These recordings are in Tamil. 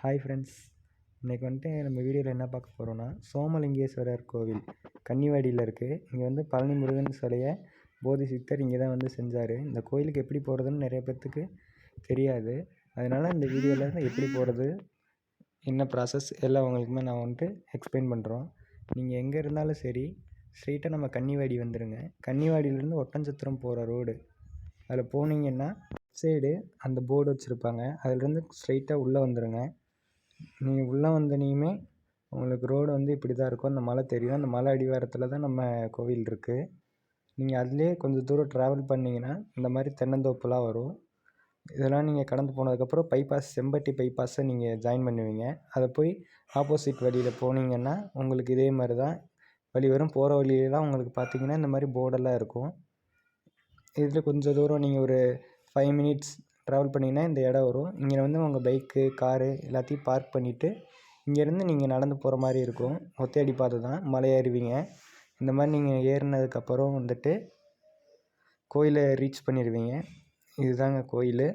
ஹாய் ஃப்ரெண்ட்ஸ், இன்றைக்கி வந்துட்டு நம்ம வீடியோவில் என்ன பார்க்க போகிறோன்னா, சோமலிங்கேஸ்வரர் கோவில் கன்னிவாடியில் இருக்குது. இங்கே வந்து பழனி முருகன் சிலையை போதி சித்தர் இங்கே தான் வந்து செஞ்சார். இந்த கோயிலுக்கு எப்படி போகிறதுன்னு நிறைய பேர்த்துக்கு தெரியாது. அதனால் இந்த வீடியோவில் எப்படி போகிறது, என்ன ப்ராசஸ் எல்லாம் உங்களுக்குமே நான் வந்துட்டு எக்ஸ்பிளைன் பண்ணுறோம். நீங்கள் எங்கே இருந்தாலும் சரி, ஸ்ட்ரெயிட்டாக நம்ம கன்னிவாடி வந்துடுங்க. கன்னிவாடியிலேருந்து ஒட்டன்சத்திரம் போகிற ரோடு அதில் போனீங்கன்னா சைடு அந்த போர்டு வச்சுருப்பாங்க, அதிலேருந்து ஸ்ட்ரெயிட்டாக உள்ளே வந்துடுங்க. நீங்கள் உள்ளே வந்தனையுமே உங்களுக்கு ரோடு வந்து இப்படி தான் இருக்கும். அந்த மலை தெரியும். அந்த மலை அடிவாரத்தில் தான் நம்ம கோவில் இருக்குது. நீங்கள் அதிலே கொஞ்சம் தூரம் ட்ராவல் பண்ணிங்கன்னா இந்த மாதிரி தென்னந்தோப்புலாம் வரும். இதெல்லாம் நீங்கள் கடந்து போனதுக்கப்புறம் பைபாஸ், செம்பட்டி பைபாஸை நீங்கள் ஜாயின் பண்ணுவீங்க. அதை போய் ஆப்போசிட் வழியில் போனீங்கன்னா உங்களுக்கு இதே மாதிரி தான் வழி வரும். போகிற வழியெல்லாம் உங்களுக்கு பார்த்தீங்கன்னா இந்த மாதிரி போர்டெல்லாம் இருக்கும். இதில் கொஞ்சம் தூரம் நீங்கள் ஒரு 5 மினிட்ஸ் ட்ராவல் பண்ணிங்கன்னா இந்த இடம் வரும். இங்கே வந்து உங்கள் பைக்கு, காரு எல்லாத்தையும் பார்க் பண்ணிவிட்டு இங்கேருந்து நீங்கள் நடந்து போகிற மாதிரி இருக்கும். ஒத்தையடி பாதை தான், மலை ஏறுவீங்க. இந்த மாதிரி நீங்கள் ஏறினதுக்கப்புறம் வந்துட்டு கோயிலை ரீச் பண்ணிடுவீங்க. இதுதாங்க கோயில்.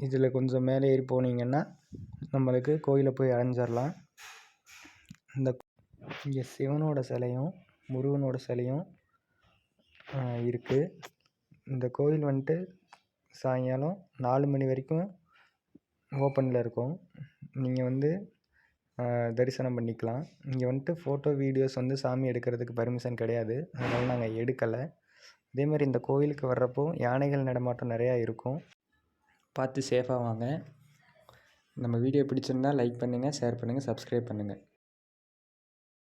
இதில் கொஞ்சம் மேலே ஏறி போனீங்கன்னா நம்மளுக்கு கோயிலை போய் அடைஞ்சிடலாம். இங்கே சிவனோட சிலையும் முருகனோட சிலையும் இருக்குது. இந்த கோயில் வந்துட்டு சாயங்காலம் 4 மணி வரைக்கும் ஓப்பனில் இருக்கும். நீங்கள் வந்து தரிசனம் பண்ணிக்கலாம். இங்கே வந்துட்டு ஃபோட்டோ, வீடியோஸ் வந்து சாமி எடுக்கிறதுக்கு பர்மிஷன் கிடையாது. அதனால் நாங்கள் எடுக்கலை. அதேமாதிரி இந்த கோயிலுக்கு வர்றப்போ யானைகள் நடமாட்டம் நிறையா இருக்கும். பார்த்து சேஃபாக வாங்க. நம்ம வீடியோ பிடிச்சிருந்தால் லைக் பண்ணுங்கள், ஷேர் பண்ணுங்கள், சப்ஸ்கிரைப் பண்ணுங்கள்.